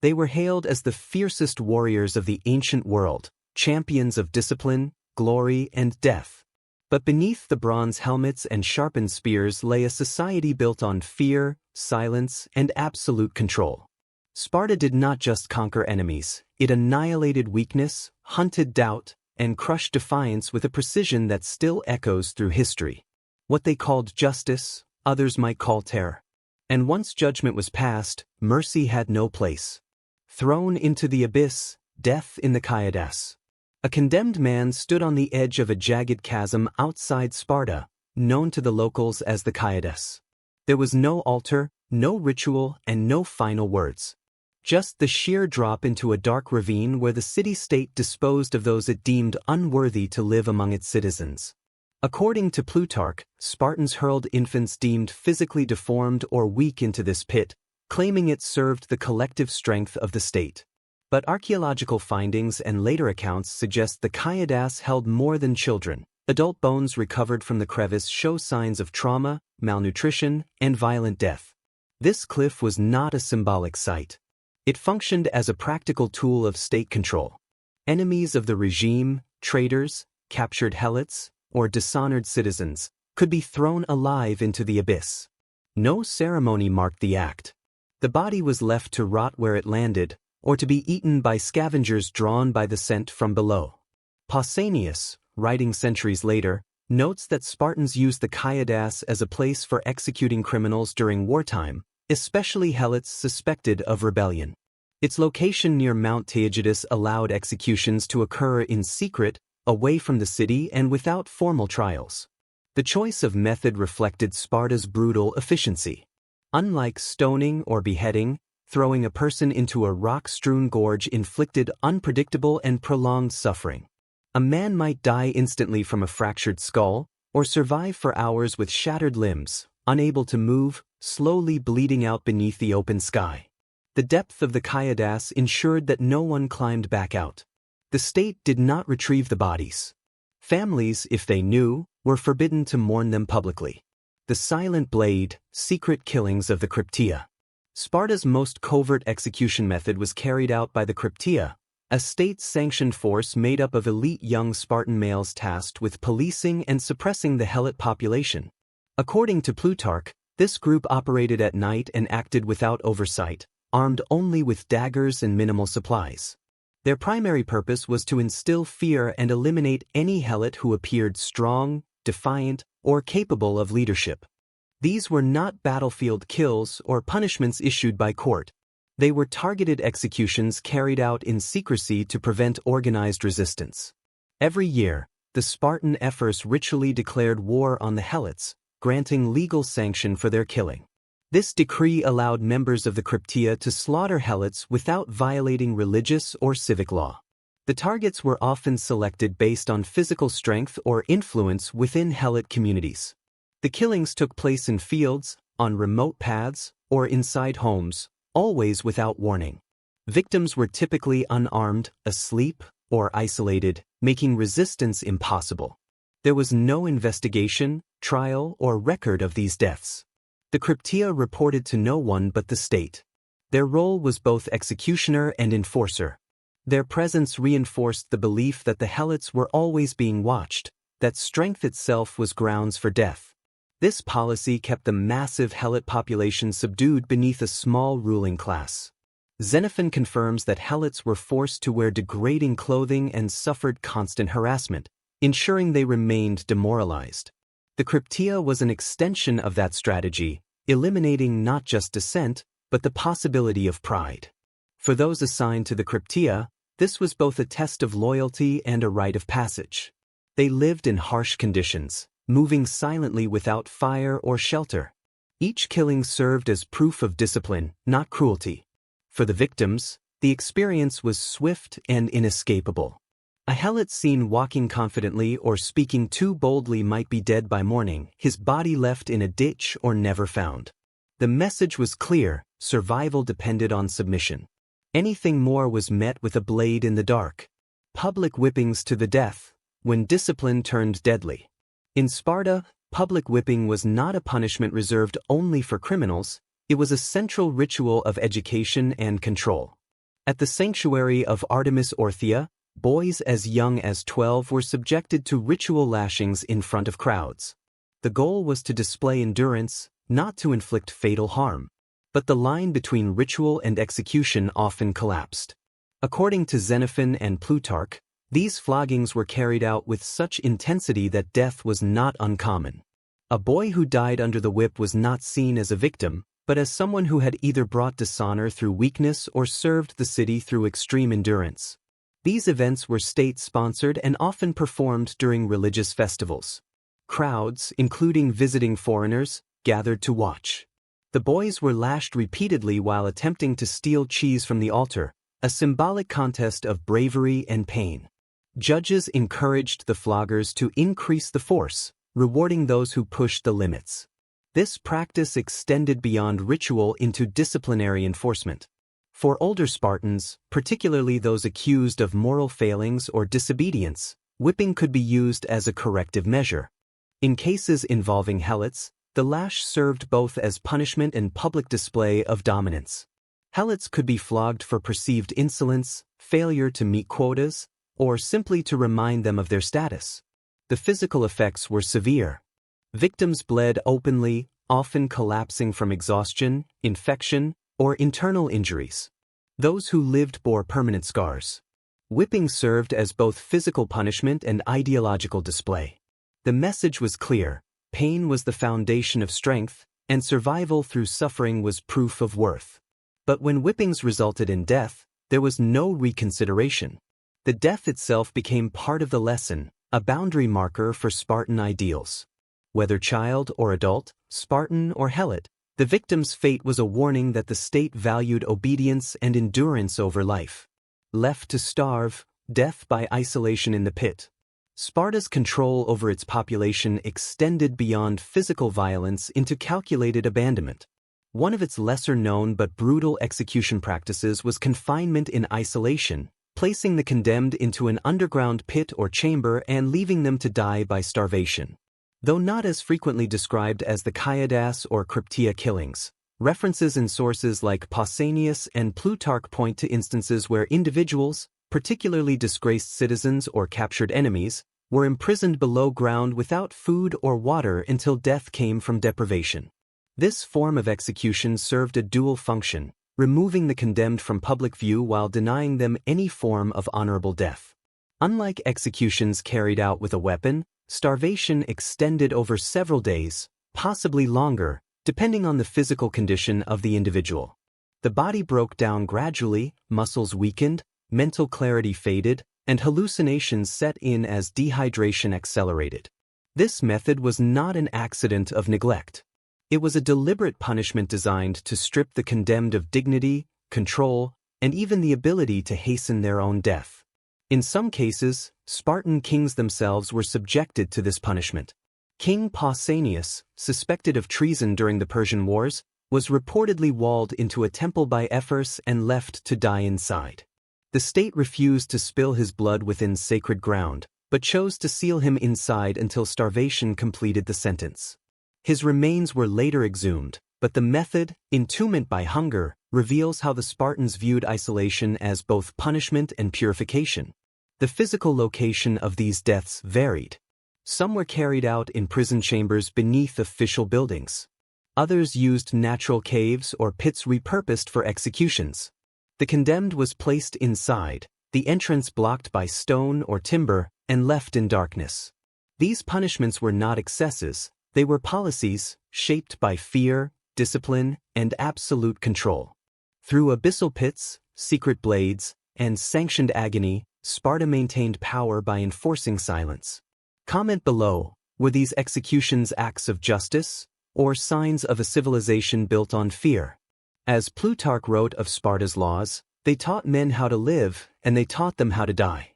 They were hailed as the fiercest warriors of the ancient world, champions of discipline, glory, and death. But beneath the bronze helmets and sharpened spears lay a society built on fear, silence, and absolute control. Sparta did not just conquer enemies, it annihilated weakness, hunted doubt, and crushed defiance with a precision that still echoes through history. What they called justice, others might call terror. And once judgment was passed, mercy had no place. Thrown into the abyss, death in the Kaiadas. A condemned man stood on the edge of a jagged chasm outside Sparta, known to the locals as the Kaiadas. There was no altar, no ritual, and no final words. Just the sheer drop into a dark ravine where the city-state disposed of those it deemed unworthy to live among its citizens. According to Plutarch, Spartans hurled infants deemed physically deformed or weak into this pit, claiming it served the collective strength of the state. But archaeological findings and later accounts suggest the Kaiadas held more than children. Adult bones recovered from the crevice show signs of trauma, malnutrition, and violent death. This cliff was not a symbolic site. It functioned as a practical tool of state control. Enemies of the regime, traitors, captured helots, or dishonored citizens could be thrown alive into the abyss. No ceremony marked the act. The body was left to rot where it landed, or to be eaten by scavengers drawn by the scent from below. Pausanias, writing centuries later, notes that Spartans used the Kaiadas as a place for executing criminals during wartime, especially helots suspected of rebellion. Its location near Mount Taygetus allowed executions to occur in secret, away from the city and without formal trials. The choice of method reflected Sparta's brutal efficiency. Unlike stoning or beheading, throwing a person into a rock-strewn gorge inflicted unpredictable and prolonged suffering. A man might die instantly from a fractured skull, or survive for hours with shattered limbs, unable to move, slowly bleeding out beneath the open sky. The depth of the Kaiadas ensured that no one climbed back out. The state did not retrieve the bodies. Families, if they knew, were forbidden to mourn them publicly. The silent blade, secret killings of the Krypteia. Sparta's most covert execution method was carried out by the Krypteia, a state-sanctioned force made up of elite young Spartan males tasked with policing and suppressing the helot population. According to Plutarch, this group operated at night and acted without oversight, armed only with daggers and minimal supplies. Their primary purpose was to instill fear and eliminate any helot who appeared strong, defiant, or capable of leadership. These were not battlefield kills or punishments issued by court. They were targeted executions carried out in secrecy to prevent organized resistance. Every year, the Spartan ephors ritually declared war on the helots, granting legal sanction for their killing. This decree allowed members of the Krypteia to slaughter helots without violating religious or civic law. The targets were often selected based on physical strength or influence within helot communities. The killings took place in fields, on remote paths, or inside homes, always without warning. Victims were typically unarmed, asleep, or isolated, making resistance impossible. There was no investigation, trial, or record of these deaths. The Krypteia reported to no one but the state. Their role was both executioner and enforcer. Their presence reinforced the belief that the helots were always being watched, that strength itself was grounds for death. This policy kept the massive helot population subdued beneath a small ruling class. Xenophon confirms that helots were forced to wear degrading clothing and suffered constant harassment, ensuring they remained demoralized. The Krypteia was an extension of that strategy, eliminating not just dissent, but the possibility of pride. For those assigned to the Krypteia, this was both a test of loyalty and a rite of passage. They lived in harsh conditions, moving silently without fire or shelter. Each killing served as proof of discipline, not cruelty. For the victims, the experience was swift and inescapable. A helot seen walking confidently or speaking too boldly might be dead by morning, his body left in a ditch or never found. The message was clear: survival depended on submission. Anything more was met with a blade in the dark. Public whippings to the death, when discipline turned deadly. In Sparta, public whipping was not a punishment reserved only for criminals, it was a central ritual of education and control. At the sanctuary of Artemis Orthia, boys as young as 12 were subjected to ritual lashings in front of crowds. The goal was to display endurance, not to inflict fatal harm. But the line between ritual and execution often collapsed. According to Xenophon and Plutarch, these floggings were carried out with such intensity that death was not uncommon. A boy who died under the whip was not seen as a victim, but as someone who had either brought dishonor through weakness or served the city through extreme endurance. These events were state-sponsored and often performed during religious festivals. Crowds, including visiting foreigners, gathered to watch. The boys were lashed repeatedly while attempting to steal cheese from the altar, a symbolic contest of bravery and pain. Judges encouraged the floggers to increase the force, rewarding those who pushed the limits. This practice extended beyond ritual into disciplinary enforcement. For older Spartans, particularly those accused of moral failings or disobedience, whipping could be used as a corrective measure. In cases involving helots, the lash served both as punishment and public display of dominance. Helots could be flogged for perceived insolence, failure to meet quotas, or simply to remind them of their status. The physical effects were severe. Victims bled openly, often collapsing from exhaustion, infection, or internal injuries. Those who lived bore permanent scars. Whipping served as both physical punishment and ideological display. The message was clear: pain was the foundation of strength, and survival through suffering was proof of worth. But when whippings resulted in death, there was no reconsideration. The death itself became part of the lesson, a boundary marker for Spartan ideals. Whether child or adult, Spartan or helot, the victim's fate was a warning that the state valued obedience and endurance over life. Left to starve, death by isolation in the pit. Sparta's control over its population extended beyond physical violence into calculated abandonment. One of its lesser-known but brutal execution practices was confinement in isolation, placing the condemned into an underground pit or chamber and leaving them to die by starvation. Though not as frequently described as the Kaiadas or Krypteia killings, references in sources like Pausanias and Plutarch point to instances where individuals, particularly disgraced citizens or captured enemies, were imprisoned below ground without food or water until death came from deprivation. This form of execution served a dual function, removing the condemned from public view while denying them any form of honorable death. Unlike executions carried out with a weapon, starvation extended over several days, possibly longer, depending on the physical condition of the individual. The body broke down gradually, muscles weakened, mental clarity faded, and hallucinations set in as dehydration accelerated. This method was not an accident of neglect. It was a deliberate punishment designed to strip the condemned of dignity, control, and even the ability to hasten their own death. In some cases, Spartan kings themselves were subjected to this punishment. King Pausanias, suspected of treason during the Persian Wars, was reportedly walled into a temple by Ephors and left to die inside. The state refused to spill his blood within sacred ground, but chose to seal him inside until starvation completed the sentence. His remains were later exhumed, but the method, entombment by hunger, reveals how the Spartans viewed isolation as both punishment and purification. The physical location of these deaths varied. Some were carried out in prison chambers beneath official buildings. Others used natural caves or pits repurposed for executions. The condemned was placed inside, the entrance blocked by stone or timber, and left in darkness. These punishments were not excesses, they were policies shaped by fear, discipline, and absolute control. Through abyssal pits, secret blades, and sanctioned agony, Sparta maintained power by enforcing silence. Comment below, were these executions acts of justice, or signs of a civilization built on fear? As Plutarch wrote of Sparta's laws, they taught men how to live, and they taught them how to die.